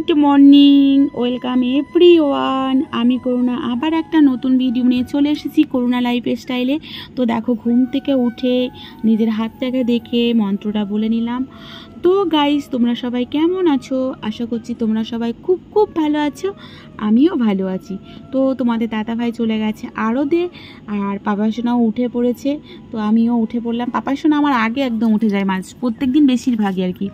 Good morning, welcome everyone. আমি করুণা আবার একটা নতুন ভিডিও নিয়ে চলে এসেছি করুণা লাইফ স্টাইলে। তো দেখো, ঘুম থেকে উঠে নিজের হাতটাকে দেখে মন্ত্রটা বলে নিলাম। তো গাইস, তোমরা সবাই কেমন আছো? আশা করছি তোমরা সবাই খুব খুব ভালো আছো। আমিও ভালো আছি। তো তোমাদের দাদা ভাই চলে গেছে আরদে, আর পাপা সোনাও উঠে পড়েছে। তো আমিও উঠে পড়লাম। পাপা সোনা আমার আগে একদম উঠে যায়, প্রত্যেক দিন বেশিরভাগই আর কি।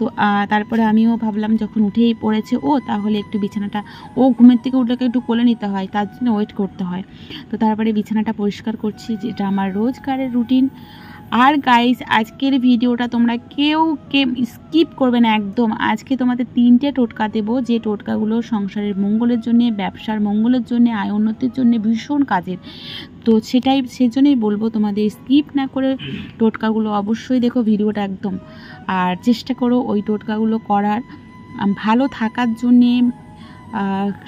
তো তারপরে আমিও ভাবলাম যখন উঠেই পড়েছে ও, তাহলে একটু বিছানাটা, ও ঘুমের থেকে উঠলে একটু কোলে নিতে হয়, তার জন্য ওয়েট করতে হয়। তো তারপরে বিছানাটা পরিষ্কার করছি, যেটা আমার রোজকারের রুটিন। আর গাইস, আজকের ভিডিওটা তোমরা কেউ স্কিপ করবে না একদম। আজকে তোমাদের 3টে টোটকা দেবো, যে টোটকাগুলো সংসারের মঙ্গলের জন্যে, ব্যবসার মঙ্গলের জন্যে, আয় উন্নতির জন্যে ভীষণ কাজের। তো সেজন্যই বলবো তোমাদের স্কিপ না করে টোটকাগুলো অবশ্যই দেখো ভিডিওটা একদম, আর চেষ্টা করো ওই টোটকাগুলো করার। ভালো থাকার জন্যে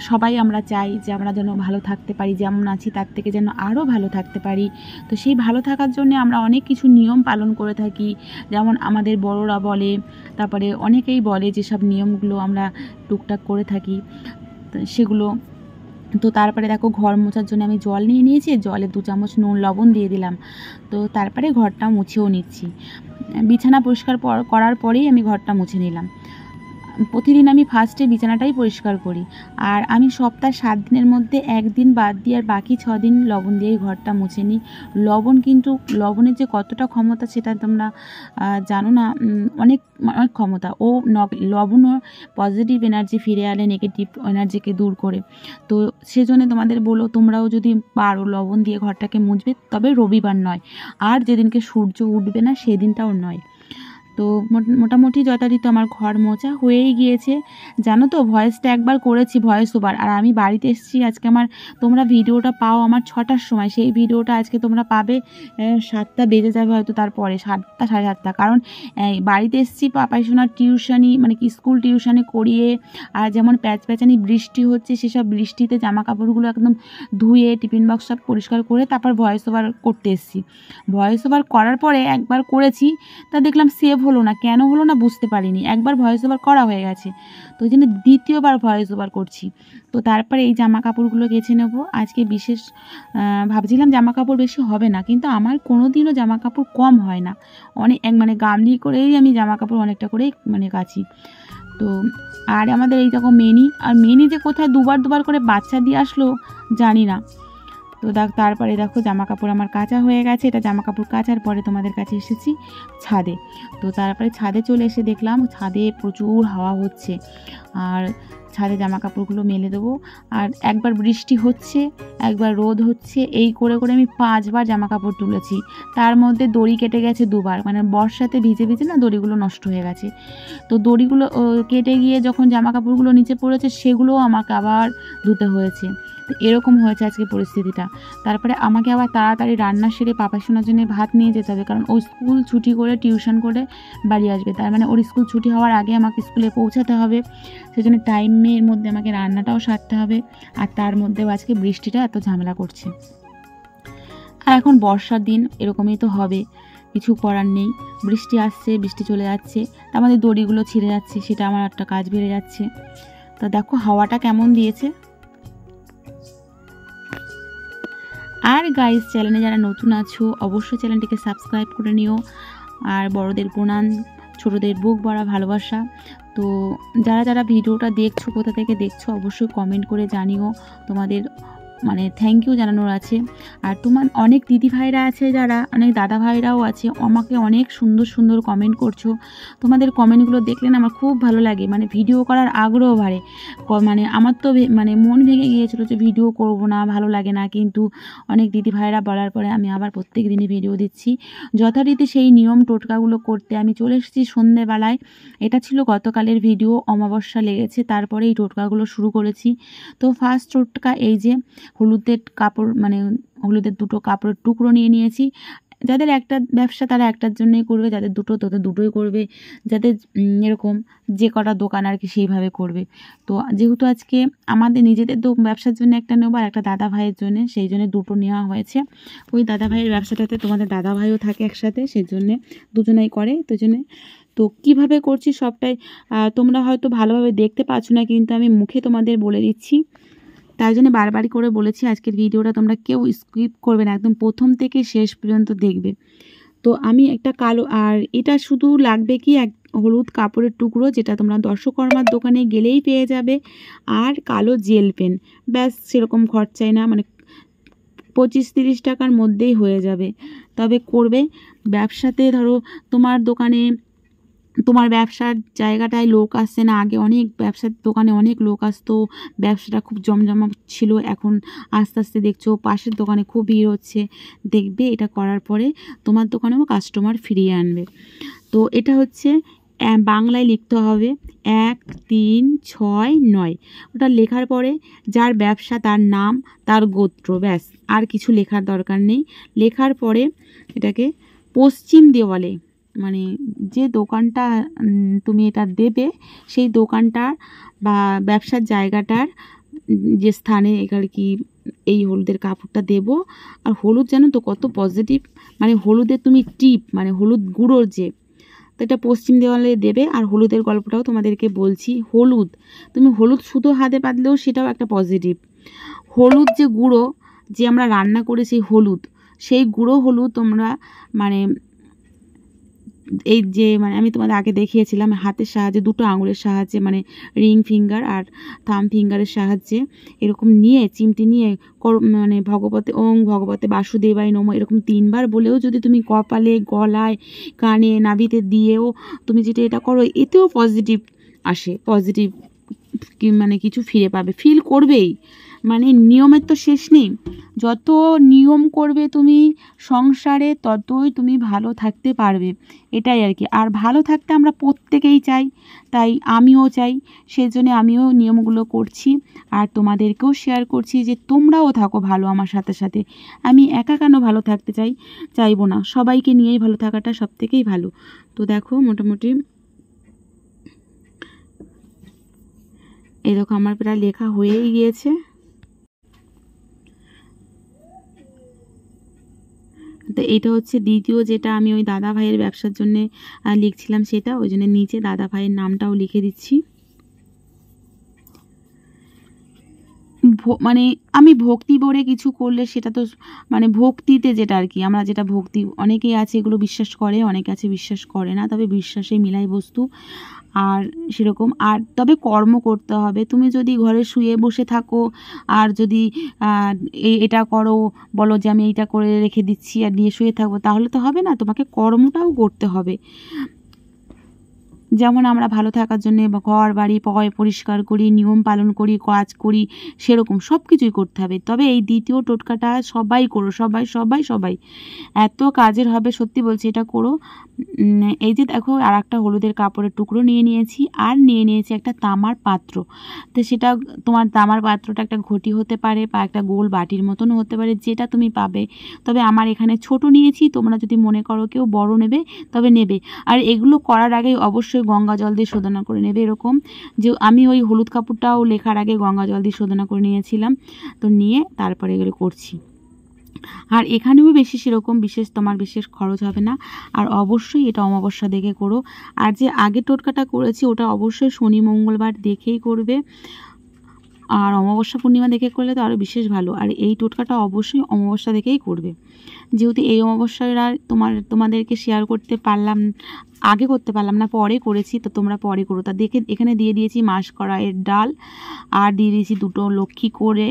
সবাই আমরা চাই যে আমরা যেন ভালো থাকতে পারি, যেমন আছি তার থেকে যেন আরও ভালো থাকতে পারি। তো সেই ভালো থাকার জন্য আমরা অনেক কিছু নিয়ম পালন করে থাকি, যেমন আমাদের বড়রা বলে, তারপরে অনেকেই বলে যেসব নিয়মগুলো আমরা টুকটাক করে থাকি সেগুলো। তো তারপরে দেখো, ঘর মোছার জন্য আমি জল নিয়ে নিয়েছি, জলে 2 চামচ নুন লবণ দিয়ে দিলাম। তো তারপরে ঘরটা মুছেও নিচ্ছি। বিছানা পরিষ্কার করার পরেই আমি ঘরটা মুছে নিলাম। প্রতিদিন আমি ফার্স্টে বিছানাটাই পরিষ্কার করি, আর আমি সপ্তাহে 7 দিনের মধ্যে 1 দিন বাদ দিয়ে আর বাকি 6 দিন লবণ দিয়েই ঘরটা মুছে নিই। লবণের যে কতটা ক্ষমতা সেটা তোমরা জানো না। অনেক অনেক ক্ষমতা। লবণও পজিটিভ এনার্জি ফিরে আনে, নেগেটিভ এনার্জিকে দূর করে। তো সেজন্য তোমাদের বলো, তোমরাও যদি পারো লবণ দিয়ে ঘরটাকে মুছবে, তবে রবিবার নয়, আর যেদিনকে সূর্য উঠবে না সেদিনটাও নয়। তো মোটামুটি যথারীতি আমার ঘর মোছা হয়েই গিয়েছে। জানো তো, ভয়েসটা একবার করেছি ভয়েস ওভার, আর আমি বাড়িতে এসেছি আজকে। তোমরা ভিডিওটা পাও আমার 6টার সময়, সেই ভিডিওটা আজকে তোমরা পাবে 7টা বেজে যাবে হয়তো, তারপরে 7টা 7:30। কারণ বাড়িতে এসেছি পাপাই সোনার টিউশনি, মানে কি স্কুল টিউশনি করিয়ে, আর যেমন প্যাচপ্যাচানি বৃষ্টি হচ্ছে, সেসব বৃষ্টিতে জামা কাপড়গুলো একদম ধুয়ে টিফিন বক্স সব পরিষ্কার করে তারপর ভয়েস ওভার করতে এসেছি। ভয়েস ওভার করার পরে একবার করেছি, তা দেখলাম সেভ হলো না। কেন হলো না বুঝতে পারিনি। একবার ভয়েস ওভার করা হয়ে গেছে, তো ওই জন্য দ্বিতীয়বার ভয়েস ওভার করছি। তো তারপরে এই জামা কাপড়গুলো গেছে নেব আজকে। বিশেষ ভাবছিলাম জামা কাপড় বেশি হবে না, কিন্তু আমার কোনো দিনও জামা কাপড় কম হয় না। মানে গামলি করেই আমি জামা কাপড় অনেকটা করেই কাচি। তো আর আমাদের এই দেখো মেনি যে কোথায় দুবার করে বাচ্চা দিয়ে আসলো জানি না। তো তারপরে দেখো জামা কাপড় আমার কাচা হয়ে গেছে। এটা জামা কাপড় কাচার পরে তোমাদের কাছে এসেছি ছাদে। তো তারপরে ছাদে চলে এসে দেখলাম ছাদে প্রচুর হাওয়া হচ্ছে, আর ছাদে জামা কাপড়গুলো মেলে দেবো। আর একবার বৃষ্টি হচ্ছে, একবার রোদ হচ্ছে, এই করে করে আমি 5বার জামা কাপড় তুলেছি। তার মধ্যে দড়ি কেটে গেছে 2বার, মানে বর্ষাতে ভিজে ভিজে না দড়িগুলো নষ্ট হয়ে গেছে। তো দড়িগুলো কেটে গিয়ে যখন জামা কাপড়গুলো নিচে পড়েছে, সেগুলোও আমাকে আবার ধুতে হয়েছে। তো এরকম হয়েছে আজকে পরিস্থিতিটা। তারপরে আমাকে আবার তাড়াতাড়ি রান্না সেরে পাপা সোনার জন্য ভাত নিয়ে যেতে হবে, কারণ ও স্কুল ছুটি করে টিউশন করে বাড়ি আসবে। তার মানে ওর স্কুল ছুটি হওয়ার আগে আমাকে স্কুলে পৌঁছাতে হবে। সেজন্য টাইমের মধ্যে আমাকে রান্নাটাও সারতে হবে, আর তার মধ্যেও আজকে বৃষ্টিটা এত ঝামেলা করছে। আর এখন বর্ষার দিন, এরকমই তো হবে, কিছু করার নেই। বৃষ্টি আসছে, বৃষ্টি চলে যাচ্ছে, আমাদের দড়িগুলো ছিঁড়ে যাচ্ছে, সেটা আমার একটা কাজ বেড়ে যাচ্ছে। তো দেখো হাওয়াটা কেমন দিয়েছে। আর গাইস, চ্যানেলে যারা নতুন আছো অবশ্যই চ্যানেলটিকে সাবস্ক্রাইব করে নিও। আর বড়দের প্রণাম, ছোটদের বুক ভরা ভালোবাসা। তো যারা যারা ভিডিওটা দেখছো, কোথা থেকে দেখছো অবশ্যই কমেন্ট করে জানিও। তোমাদের থ্যাংক ইউ জানানোর আছে। আর তোমার অনেক দিদি ভাইরা আছে, যারা অনেক দাদা ভাইরাও আছে, আমাকে অনেক সুন্দর সুন্দর কমেন্ট করছো। তোমাদের কমেন্টগুলো দেখলে না আমার খুব ভালো লাগে, ভিডিও করার আগ্রহ বাড়ে। আমার তো মন ভেঙে গিয়েছিলো যে ভিডিও করব না, ভালো লাগে না, কিন্তু অনেক দিদি ভাইরা বলার পরে আমি আবার প্রত্যেক দিনই ভিডিও দিচ্ছি। যথারীতি সেই নিয়ম টোটকাগুলো করতে আমি চলে এসেছি সন্ধ্যেবেলায়। এটা ছিল গতকালের ভিডিও, অমাবস্যা লেগেছে, তারপরে এই টোটকাগুলো শুরু করেছি। তো ফার্স্ট টোটকা এই যে হলুদের কাপড়, হলুদের 2টো কাপড়ের টুকরো নিয়ে নিয়েছি। যাদের একটা ব্যবসা তারা একটার জন্যই করবে, যাদের দুটো তাদের দুটোই করবে, যাদের এরকম যে কটা দোকান আর কি সেইভাবে করবে। তো যেহেতু আজকে আমাদের নিজেদের ব্যবসার জন্য একটা নেব, আর একটা দাদা ভাইয়ের জন্য, সেই জন্য 2টো নেওয়া হয়েছে। ওই দাদা ভাইয়ের ব্যবসাটাতে তোমাদের দাদা ভাইও থাকে একসাথে, সেই জন্যে দুজনেই করে, তো জন্যে তো কিভাবে করছি সবটাই তোমরা হয়তো ভালোভাবে দেখতে পাচ্ছ না, কিন্তু আমি মুখে তোমাদের বলে দিচ্ছি। তাই জন্য বারবারই করে বলেছি আজকের ভিডিওটা তোমরা কেউ স্কিপ করবে না, একদম প্রথম থেকে শেষ পর্যন্ত দেখবে। তো আমি একটা কালো, আর এটা শুধু লাগবে কি এক হলুদ কাপড়ের টুকরো, যেটা তোমরা দর্শকর্মার দোকানে গেলেই পেয়ে যাবে, আর কালো জেল পেন। ব্যাস, সেরকম খরচাই না, মানে 25-30 টাকার মধ্যেই হয়ে যাবে। তবে করবে ব্যবসাতে, ধরো তোমার দোকানে, তোমার ব্যবসার জায়গাটায় লোক আসছে না, আগে অনেক ব্যবসার দোকানে অনেক লোক আসতো, ব্যবসাটা খুব জমজমা ছিল, এখন আস্তে আস্তে দেখছো পাশের দোকানে খুব ভিড় হচ্ছে। দেখবে এটা করার পরে তোমার দোকানেও কাস্টমার ফিরিয়ে আনবে। তো এটা হচ্ছে বাংলায় লিখতে হবে 1, 3, 6, 9। ওটা লেখার পরে যার ব্যবসা তার নাম, তার গোত্র, ব্যাস, আর কিছু লেখার দরকার নেই। লেখার পরে এটাকে পশ্চিম দেওয়ালে, মানে যে দোকানটা তুমি এটা দেবে সেই দোকানটার বা ব্যবসার জায়গাটার যে স্থানে আর কি এই হলুদের কাপড়টা দেব। আর হলুদ জানো তো কত পজিটিভ, মানে হলুদের তুমি টিপ, মানে হলুদ গুঁড়োর যে, তো এটা পশ্চিম দেওয়ালে দেবে। আর হলুদের গল্পটাও তোমাদেরকে বলছি। হলুদ, তুমি হলুদ শুধু হাতে পাতলেও সেটাও একটা পজিটিভ। হলুদ যে গুঁড়ো, যে আমরা রান্না করে সেই হলুদ, সেই গুঁড়ো হলুদ তোমরা মানে এই যে, মানে আমি তোমাদের আগে দেখিয়েছিলাম হাতের সাহায্যে, দুটো আঙুলের সাহায্যে, মানে রিং ফিঙ্গার আর থাম ফিঙ্গারের সাহায্যে এরকম নিয়ে, চিমটি নিয়ে মানে ভগবতে ওং ভগবতে বাসুদেবায় নমঃ এরকম 3 বার বলেও যদি তুমি কপালে, গলায়, কানে, নাভিতে দিয়েও তুমি যেটা এটা করো, এতেও পজিটিভ আসে, পজিটিভ মানে কিছু ফিরে পাবে, ফিল করবেই। মানে নিয়মের তো শেষ নেই, যত নিয়ম করবে তুমি সংসারে ততই তুমি ভালো থাকতে পারবে, এটাই আর কি। আর ভালো থাকতে আমরা প্রত্যেকেই চাই, তাই আমিও চাই, সেই জন্য আমিও নিয়মগুলো করছি আর তোমাদেরকেও শেয়ার করছি যে তোমরাও থাকো ভালো আমার সাথে সাথে। আমি একা কেন ভালো থাকতে চাইবো না, সবাইকে নিয়েই ভালো থাকাটা সবথেকেই ভালো। তো দেখো মোটামুটি এই দেখো আমার প্রায় লেখা হয়েই গিয়েছে। তো এটা হচ্ছে দ্বিতীয়, যেটা আমি ওই দাদা ভাইয়ের ব্যবসার জন্যে লিখছিলাম সেটা, ওই জন্য নিচে দাদা ভাইয়ের নামটাও লিখে দিচ্ছি। মানে আমি ভক্তি ভরে কিছু করলে সেটা তো, মানে ভক্তিতে যেটা আর কি, আমরা যেটা ভক্তি, অনেকেই আছে এগুলো বিশ্বাস করে, অনেকে আছে বিশ্বাস করে না, তবে বিশ্বাসে মিলাই বস্তু। আর সেরকম, আর তবে কর্ম করতে হবে। তুমি যদি ঘরে শুয়ে বসে থাকো আর যদি এটা করো, বলো যে আমি এইটা করে রেখে দিচ্ছি আর নিয়ে শুয়ে থাকবো, তাহলে তো হবে না, তোমাকে কর্মটাও করতে হবে। যেমন আমরা ভালো থাকার জন্য ঘর বাড়ি পরিষ্কার করি, নিয়ম পালন করি, কাজ করি, সেরকম সব কিছুই করতে হবে। তবে এই দ্বিতীয় টোটকাটা সবাই করো, সবাই সবাই সবাই, এত কাজের হবে, সত্যি বলছি, এটা করো। এই যে দেখো আর একটা হলুদের কাপড়ের টুকরো নিয়ে নিয়েছি, আর নিয়ে নিয়েছি একটা তামার পাত্র। তো সেটা তোমার তামার পাত্রটা একটা ঘটি হতে পারে বা একটা গোল বাটির মতনও হতে পারে, যেটা তুমি পাবে। তবে আমার এখানে ছোট নিয়েছি, তোমরা যদি মনে করো কেউ বড় নেবে তবে নেবে। আর এগুলো করার আগে অবশ্যই গঙ্গা জল দিয়ে শোধনা করে নেবে। এরকম যে আমি ওই হলুদ কাপড়টাও লেখার আগে গঙ্গা জল দিয়ে শোধনা করে নিয়েছিলাম, তো নিয়ে তারপরে এগুলো করছি। আর এখানেও বেশি সেরকম তোমার বিশেষ খরচ হবে না। আর অবশ্যই এটা অমাবস্যা দেখে করো। আর যে আগের টোটকাটা করেছি ওটা অবশ্যই শনি মঙ্গলবার দেখেই করবে, আর অমাবস্যা পূর্ণিমা দেখে করলে তো আরও বিশেষ ভালো। আর এই টোটকাটা অবশ্যই অমাবস্যা দেখেই করবে। যেহেতু এই অমাবস্যাটা তোমাদেরকে শেয়ার করতে পারলাম, আগে করতে পারলাম না, পরে করেছি, তো তোমরা পরে করো। তা দেখে এখানে দিয়ে দিয়েছি মাস কড়াইয়ের ডাল, আর দিয়ে দিয়েছি 2টো লক্ষ্মী করে,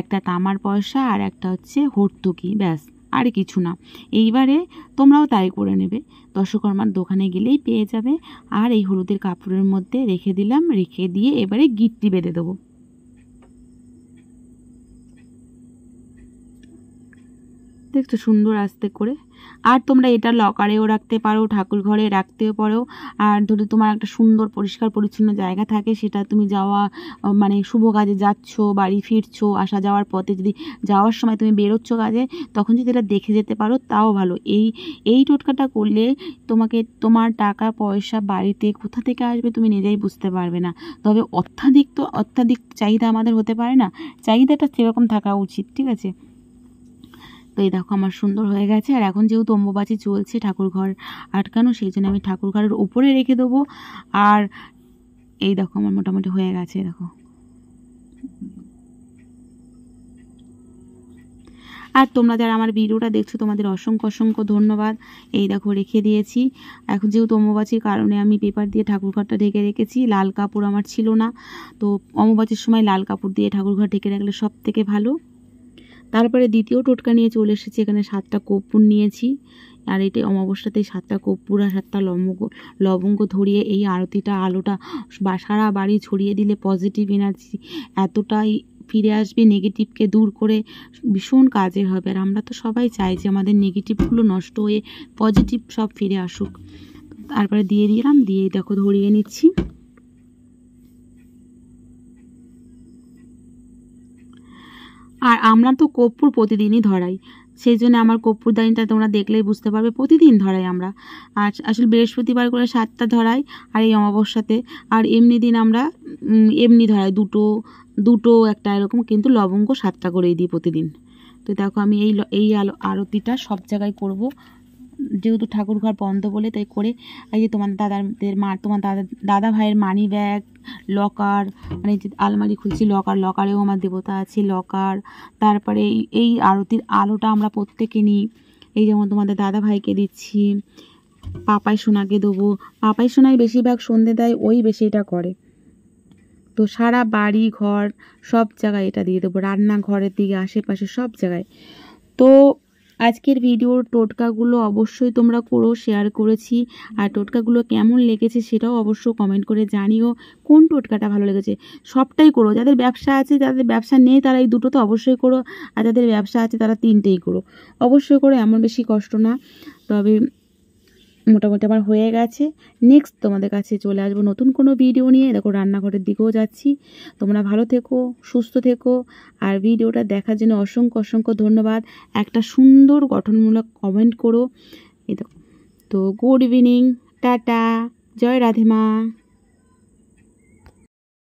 একটা তামার পয়সা আর একটা হচ্ছে হর্তুকি, ব্যাস, আর কিছু না। এইবারে তোমরাও তাই করে নেবে, দশকর্মার দোকানে গেলেই পেয়ে যাবে। আর এই হলুদের কাপড়ের মধ্যে রেখে দিলাম, রেখে দিয়ে এবারে গিট্টি বেঁধে দেবো। দেখছো সুন্দর আস্তে করে। আর তোমরা এটা লকারেও রাখতে পারো, ঠাকুর ঘরে রাখতেও পারো। আর যদি তোমার একটা সুন্দর পরিষ্কার পরিচ্ছন্ন জায়গা থাকে, সেটা তুমি যাওয়া মানে শুভ কাজে যাচ্ছ, বাড়ি ফিরছো, আসা যাওয়ার পথে যদি যাওয়ার সময় তুমি বেরোচ্ছ কাজে, তখন যদি এটা দেখে যেতে পারো তাও ভালো। এই টোটকাটা করলে তোমাকে তোমার টাকা পয়সা বাড়িতে কোথা থেকে আসবে তুমি নিজেই বুঝতে পারবে না। তবে অত্যাধিক চাহিদা আমাদের হতে পারে না, চাহিদাটা সেরকম থাকা উচিত, ঠিক আছে। তো এই দেখো আমার সুন্দর হয়ে গেছে। আর এখন যেহেতু অম্বুবাচী চলছে, ঠাকুর ঘর আটকানো, সেই জন্য আমি ঠাকুর ঘরের উপরে রেখে দেবো। আর এই দেখো আমার মোটামুটি হয়ে গেছে। দেখো, আর তোমরা যারা আমার ভিডিওটা দেখছো তোমাদের অসংখ্য অসংখ্য ধন্যবাদ। এই দেখো রেখে দিয়েছি। এখন যেহেতু অম্বুবাচীর কারণে আমি পেপার দিয়ে ঠাকুরঘরটা ঢেকে রেখেছি। লাল কাপড় আমার ছিল না, তো অম্বুবাচীর সময় লাল কাপড় দিয়ে ঠাকুরঘর ঢেকে রাখলে সব থেকে ভালো। তারপরে দ্বিতীয় টোটকা নিয়ে চলে এসেছি। এখানে 7টা কর্পূর নিয়েছি। আর এটি অমাবস্যাতেই 7টা কর্পূর আর 7টা লবঙ্গ ধরিয়ে এই আরতিটা, আলোটা সারা বাড়ি ছড়িয়ে দিলে পজিটিভ এনার্জি এতটাই ফিরে আসবে, নেগেটিভকে দূর করে ভীষণ কাজের হবে। আর আমরা তো সবাই চাই যে আমাদের নেগেটিভগুলো নষ্ট হয়ে পজিটিভ সব ফিরে আসুক। তারপরে দিয়ে দিলাম, দিয়ে দেখো ধরিয়ে নিচ্ছি। আর আমরা তো কর্পূর প্রতিদিনই ধরাই, সেই জন্য আমার কর্পূরদানিটা তোমরা দেখলেই বুঝতে পারবে, প্রতিদিন ধরাই আমরা। আর আসলে বৃহস্পতিবার করে 7টা ধরাই, আর এই অমাবস্যাতে। আর এমনি দিন আমরা এমনি ধরাই দুটো একটা এরকম, কিন্তু লবঙ্গ 7টা করেই দিই প্রতিদিন। তো দেখো আমি এই আরতিটা সব জায়গায় করব, যেহেতু ঠাকুর ঘর বন্ধ বলে তাই করে। এই যে তোমার দাদা ভাইয়ের মানি ব্যাগ, লকার, মানে যে আলমারি খুলছি, লকারেও আমার দেবতা আছে, লকার। তারপরে এই আরতির আলোটা আমরা প্রত্যেকে নিই। এই যেমন তোমাদের দাদা ভাইকে দিচ্ছি, পাপাই সোনাকে দেবো। পাপাই সোনাই বেশিরভাগ সন্ধে দেয়, ওই বেশি এটা করে। তো সারা বাড়ি ঘর সব জায়গায় এটা দিয়ে দেবো, রান্নাঘরের দিকে, আশেপাশে সব জায়গায়। তো আজকের ভিডিওর টোটকাগুলো অবশ্যই তোমরা করো, শেয়ার করেছি। আর টোটকাগুলো কেমন লেগেছে সেটাও অবশ্যই কমেন্ট করে জানিও, কোন টোটকাটা ভালো লেগেছে। সবটাই করো, যাদের ব্যবসা আছে, যাদের ব্যবসা নেই তারা এই দুটো তো অবশ্যই করো, আর যাদের ব্যবসা আছে তারা 3টেই করো, অবশ্যই করো, এমন বেশি কষ্ট না। তবে মোটামুটি আমার হয়ে গেছে। নেক্সট তোমাদের কাছে চলে আসবো নতুন কোনো ভিডিও নিয়ে। দেখো রান্নাঘরের দিকেও যাচ্ছি। তোমরা ভালো থেকো, সুস্থ থেকো। আর ভিডিওটা দেখার জন্য অসংখ্য অসংখ্য ধন্যবাদ। একটা সুন্দর গঠনমূলক কমেন্ট করো। এই দেখো। তো গুড ইভিনিং, টাটা, জয় রাধে মা।